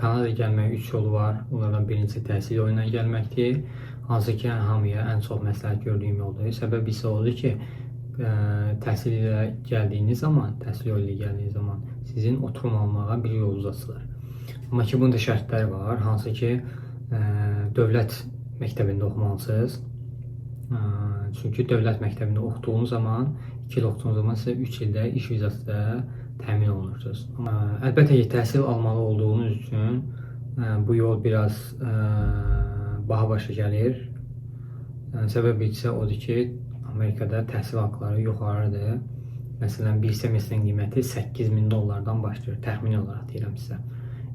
Kanadaya gəlməyə 3 yolu var. Onlardan birincisi təhsil yolu ilə gəlməkdir. Hansı ki, hamıya ən çox məsləhət gördüyüm yoldur. Səbəb isə odur ki, təhsil ilə gəldiyiniz zaman, təhsil yolu ilə gəldiyiniz zaman sizin oturum almağa bir yolunuz açılır. Amma ki, bunun da şərtləri var. Hansı ki, dövlət məktəbində oxumalısınız. Çünki dövlət məktəbində oxuduğunuz zaman, 2 il oxuduğunuz zaman sizə 3 ildə iş vizası da təmin olunursunuz. Əlbəttə ki, təhsil almalı olduğunuz üçün bu yol biraz baha başa gəlir. Səbəbi isə odur ki, Amerikada təhsil haqqları yuxarıdır. Məsələn, bir semestrin qiyməti $8.000 başlayır, təxmini olaraq deyirəm sizə.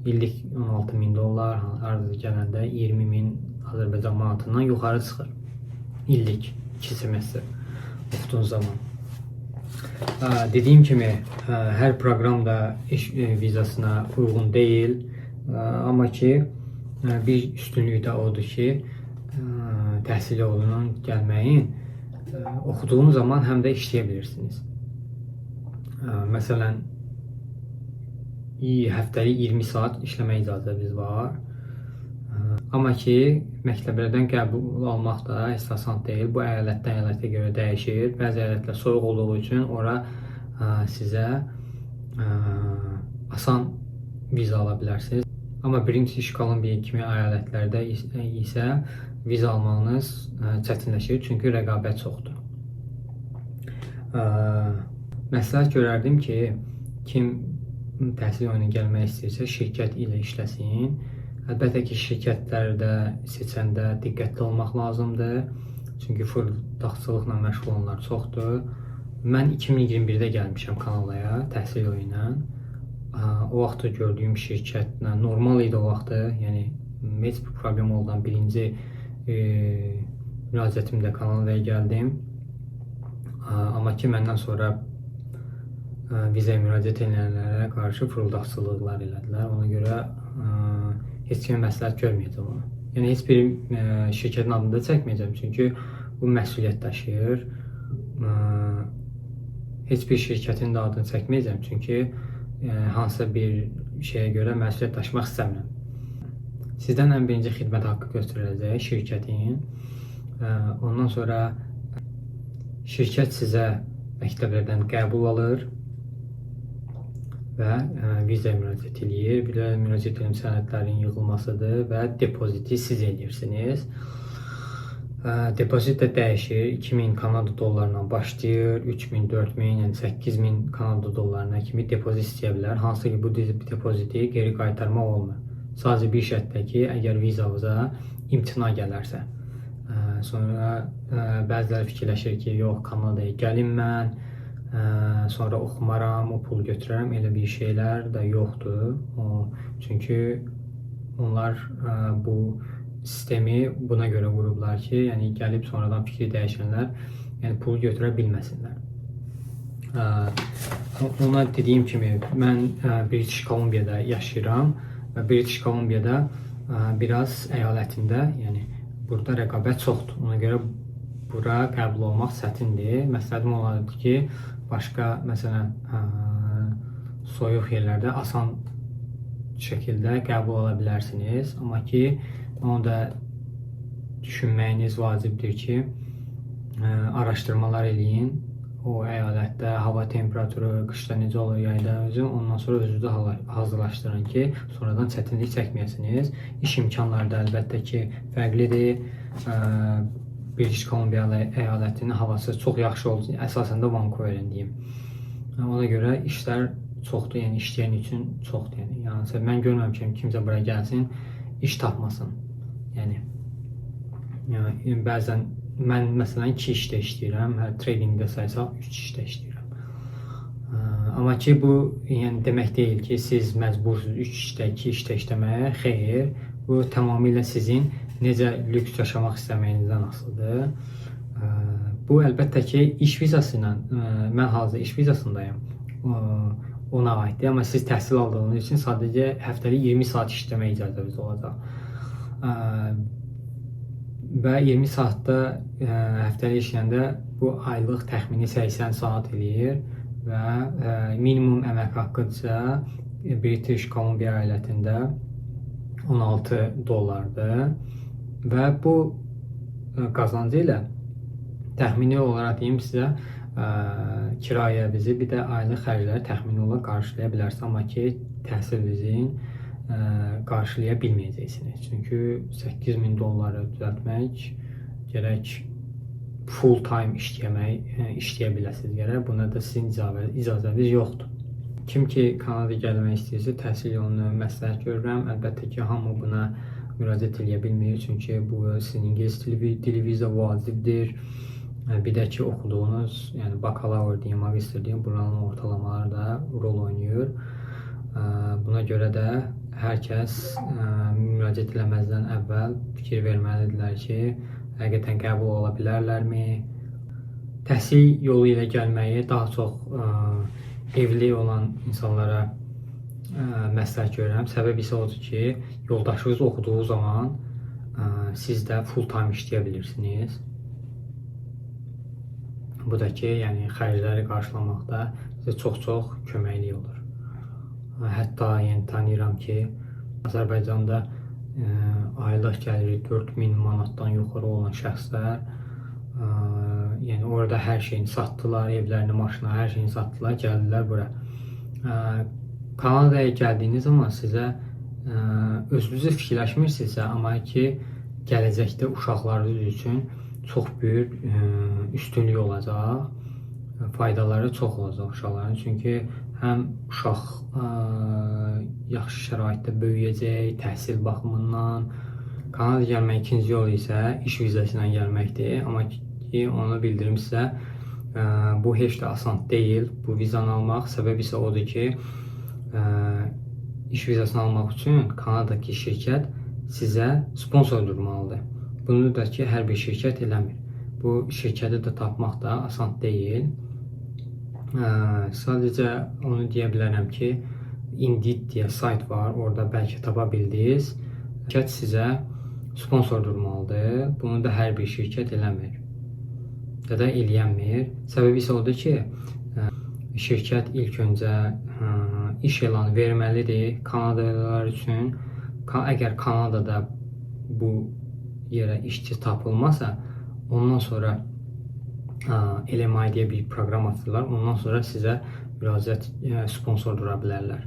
İllik $16.000, arada gələndə 20.000 Azərbaycan manatından yuxarı çıxır. İllik 2 semestr oxuduğunuz zaman. Dediyim kimi, hər proqram da iş vizasına uyğun deyil. Amma ki, bir üstünlüyü də odur ki, təhsil yolundan gəlməyin oxuduğunuz zaman həm də işləyə bilirsiniz. Məsələn, həftəlik 20 saat işləmə icazəniz var. Amma ki, məktəblərdən qəbul almaq da asan deyil. Bu əyalətdən əyalətə görə dəyişir. Bəzi əyalətlər soyuq olduğu üçün ora sizə asan viza ala bilərsiniz. Amma British Columbia kimi əyalətlərdə isə viza almanız çətinləşir, çünki rəqabət çoxdur. Məsləhət görərdim ki, kim təhsil yoluna gəlmək istəyirsə, şirkət ilə işləsin. Əlbəttə ki, şirkətlərdə seçəndə diqqətli olmaq lazımdır. Çünki fırıldaqçılıqla məşğul olanlar çoxdur. Mən 2021-də gəlmişəm Kanadaya təhsil yolu ilə. O vaxtda gördüyüm şirkətlə normal idi o vaxtı. Yəni, heç bir problem olmadan birinci müraciətimdə Kanadaya gəldim. Amma ki, məndən sonra vizaya müraciət edənlərə qarşı fırıldaqçılıqlar elədilər. Ona görə heç kimə məsləhət görməyəcəm onu. Yəni, heç bir şirkətin adını da çəkməyəcəm, çünki bu məsuliyyət daşıyır. Heç bir şirkətin də adını çəkməyəcəm, çünki hansısa bir şeyə görə məsuliyyət daşımaq istəmirəm. Sizdən ən birinci xidmət haqqı göstəriləcək şirkətin. Ondan sonra şirkət sizə məktəblərdən qəbul alır və vizaya müraciət edir. Bir də müraciət edilmiş sənədlərin yığılmasıdır və depoziti siz edirsiniz. Depozit də dəyişir. 2.000 Kanada dollarından başlayır, 3.000, 4.000, yəni 8.000 Kanada dollarına kimi depozit istəyə bilər. Hansı ki, bu depoziti geri qaytarmaq olmur. Sadəcə bir şərtdə ki, əgər vizavıza imtina gələrsə. Sonra bəziləri fikirləşir ki, yox, Kanadaya gəlim mən, sonra oxumaram, o pulu götürərəm, elə bir şeylər də yoxdur. Çünki onlar bu sistemi buna görə qurublar ki, yəni gəlib sonradan fikri dəyişənlər pulu götürə bilməsinlər. Ona dediyim kimi, mən British Columbia'da yaşayıram və British Columbia'da biraz əyalətində, yəni burada rəqabət çoxdur. Ona görə bura qəbul olmaq çətindir. Məsləhətim olardı ki, başqa, məsələn, soyuq yerlərdə asan şəkildə qəbul ala bilərsiniz. Amma ki, onu da düşünməyiniz vacibdir ki, araşdırmalar eləyin. O əyalətdə hava temperaturu, qışda necə olur, yayda özü, ondan sonra özünüzü hazırlaşdırın ki, sonradan çətinlik çəkməyəsiniz. İş imkanları da əlbəttə ki, fərqlidir. British Columbia əyalətinin havası çox yaxşı olur. Əsasən də Vancouver'in deyim. Ona görə işlər çoxdur, yəni işləyən üçün çoxdur. Yəni mən görməmişəm kimsə bura gəlsin, iş tapmasın. Yəni bəzən mən məsələn 2 işdə işləyirəm, hər tradingdə saysaq 3 işdə işləyirəm. Amma ki, bu yəni demək deyil ki, siz məcbursunuz 3 işdə, 2 işdə işləməyə. Xeyr, bu tamamilə sizin necə lüks yaşamaq istəməyinizdən asılıdır. Bu əlbəttə ki, iş vizası ilə, mən hazır iş vizasındayım, ona aiddir. Amma siz təhsil aldığınız üçün sadəcə həftəlik 20 saat işləmə icazəniz olacaq. Və 20 saatda həftəlik işləyəndə bu aylıq təxmini 80 saat eləyir və minimum əmək haqqı isə British Columbia əyalətində 16 dollardır və bu qazancı ilə təxmini olaraq deyim sizə kirayənizi, bir də aylıq xərcləri təxmini olaraq qarşılaya bilərsiniz, amma ki təhsilinizin qarşılaya bilməyəcəksiniz. Çünki 8000 dolları düzəltmək gərək full time işləyə biləsiniz gərək. Buna da sizin icazəniz yoxdur. Kim ki Kanadaya gəlmək istəyirsə, təhsil yolunu məsləhət görürəm. Əlbəttə ki, hamı buna müraciət edə bilmir, çünki bu sizin ingilis dili viza vacibdir. Bir də ki, oxuduğunuz, yəni bakalavr deyim, magistr deyim, buranın ortalamaları da rol oynayır. Buna görə də hər kəs müraciət eləməzdən əvvəl fikir verməlidirlər ki, həqiqətən qəbul ola bilərlərmi? Təhsil yolu ilə gəlməyi daha çox evli olan insanlara məsləhət görürəm. Səbəb isə odur ki, yoldaşınız oxuduğu zaman siz də full time işləyə bilirsiniz. Bu da ki, yəni xərcləri qarşılamaqda sizə çox köməkli olur. Hətta yəni tanıyıram ki, Azərbaycanda aylıq gəliri 4000 manatdan yuxarı olan şəxslər yəni orada hər şeyini satdılar, evlərini, maşını, hər şeyini satdılar, gəldilər bura. Kanadaya gəldiyiniz zaman sizə özünüzü fikirləşmirsinizsə, amma ki gələcəkdə uşaqlarınız üçün çox böyük üstünlük olacaq, faydaları çox olacaq uşaqların. Çünki həm uşaq yaxşı şəraitdə böyüyəcək, təhsil baxımından. Kanadaya gəlmək ikinci yol isə iş vizası ilə gəlməkdir. Amma ki onu bildirim sizə, bu heç də asan deyil bu vizanı almaq. Səbəb isə odur ki, iş vizasını almaq üçün Kanadadakı şirkət sizə sponsor durmalıdır. Bunu da ki, hər bir şirkət eləmir. Bu şirkəti də tapmaq da asan deyil. Sadəcə onu deyə bilərəm ki, Indeed deyə sayt var, orada bəlkə tapa bildiniz. Şirkət sizə sponsor durmalıdır. Bunu da hər bir şirkət eləmir. Ya da eləyənmir. Səbəbi isə odur ki, şirkət ilk öncə iş elanı verməlidir Kanadalılar üçün. Əgər Kanadada bu yerə işçi tapılmasa, ondan sonra LMI deyə bir proqram açırlar. Ondan sonra sizə müraciət sponsor dura bilərlər.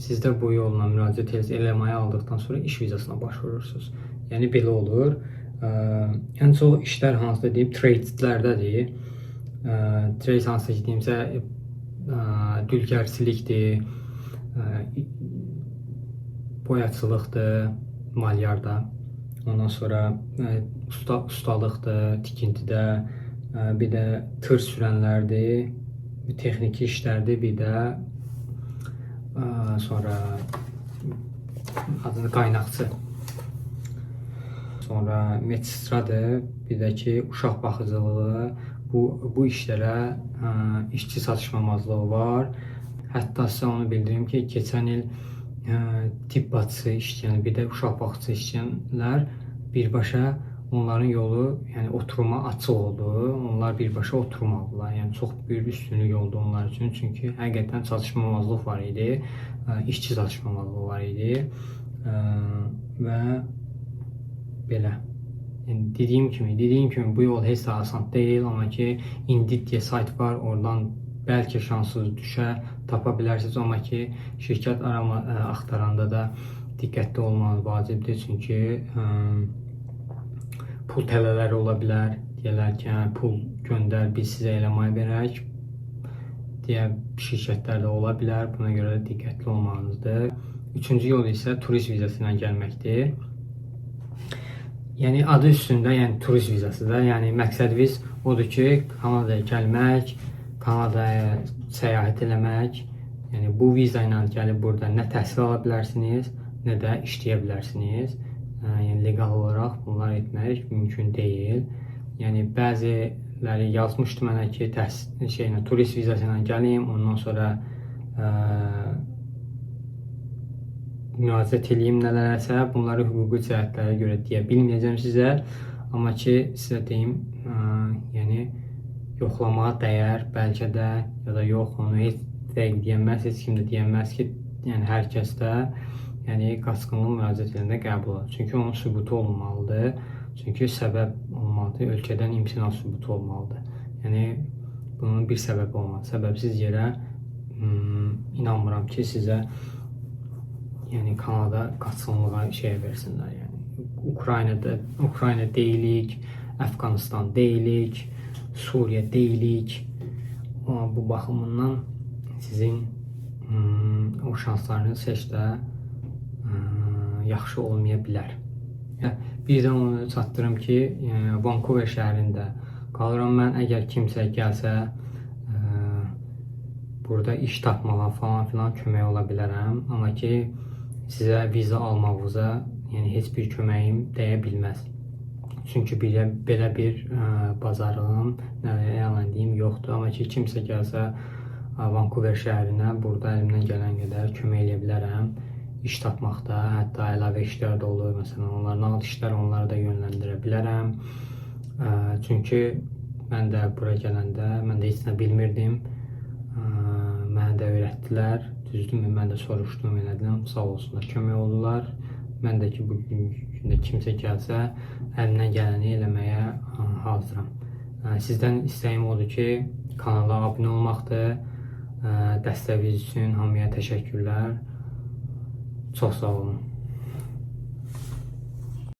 Siz də bu yolla müraciət edirsiniz, LMI aldıqdan sonra iş vizasına başvurursunuz. Yəni belə olur. Ən çox işlər hansıdır deyim, tradeslərdədir. Trade hansıdır ki, deyimsə, dülgərçilikdir, boyaçılıqdır, malyarda. Ondan sonra ustalıqdır, tikintidə, bir də tır sürənlərdir, texniki işlərdir, bir də sonra adını qaynaqçı. Sonra medsestradır, bir də ki uşaq baxıcılığı. Bu işlərə işçi çatışmamazlığı var. Hətta sizə onu bildirim ki, keçən il tibb bacısı işləyən, bir də uşaq baxıcısı işləyənlər birbaşa onların yolu, yəni oturuma açıq oldu. Onlar birbaşa oturmadılar. Yəni çox böyük üstünlük oldu onlar üçün. Çünki həqiqətən çatışmamazlıq var idi, işçi çatışmamazlığı var idi və belə. Yəni dediyim kimi bu yol heç də asan deyil, amma ki Indeed deyə sayt var, oradan bəlkə şansınız düşə, tapa bilərsiniz, amma ki şirkət axtaranda da diqqətli olmanız vacibdir, çünki pul tələləri ola bilər, deyirlər ki, pul göndər, biz sizə eləmək verək deyə şirkətlər də ola bilər, buna görə də diqqətli olmalısınızdır. Üçüncü yol isə turist vizası ilə gəlməkdir. Yəni adı üstündə, yəni turist vizasıdır. Yəni məqsədimiz odur ki, Kanadaya gəlmək, Kanadaya səyahət eləmək. Yəni bu viza ilə gəlib burada nə təhsil ala bilərsiniz, nə də işləyə bilərsiniz. Yəni legal olaraq bunlar etmək mümkün deyil. Yəni bəziləri yazmışdı mənə ki, turist vizası ilə gəlim, ondan sonra müraciət edeyim nələrsə, bunları hüquqi cəhətlərə görə deyə bilməyəcəm sizə. Amma ki, sizə deyim, yəni yoxlamağa dəyər, bəlkə də, ya da yox, onu heç dəqiq deyənməz, heç kim də deyənməz ki, yəni hər kəs də yəni qaçqınlıq müraciət edəndə qəbul olunur. Çünki onun sübutu olmalıdır. Çünki səbəb olmalıdır. Ölkədən imtina sübutu olmalıdır. Yəni bunun bir səbəbi olmalı. Səbəbsiz yerə inanmıram ki, sizə yəni Kanada qaçqınlığa versinlər. Yəni Ukrayna deyilik, Əfqanistan deyilik, Suriya deyilik. Amma bu baxımından sizin o şanslarınız heç də yaxşı olmaya bilər. Bir də onu çatdırım ki, Vancouver şəhərində qalıram mən. Əgər kimsə gəlsə burada iş tapmağa falan filan kömək ola bilərəm. Amma ki, sizə viza almağınıza yəni heç bir köməyim dəyə bilməz. Çünki belə bir bazarlığım, ələndiyim yoxdur. Amma ki, kimsə gəlsə Vancouver şəhərinə, burada əlimdən gələn qədər kömək edə bilərəm. İş tapmaqda, hətta əlavə işlər də olur. Məsələn, onların nağd işlər, onları da yönləndirə bilərəm. Çünki mən də bura gələndə, mən də heç nə bilmirdim. Mənə də öyrətdilər. Düzdürmü? Mən də soruşdum, elədim. Sağ olsunlar, kömək oldular. Mən də ki, bugün gündə kimsə gəlsə, əlimdən gələni eləməyə hazıram. Sizdən istəyim odur ki, kanala abunə olmaqdır. Dəstəyiniz üçün hamıya təşəkkürlər. Çox sağ olun.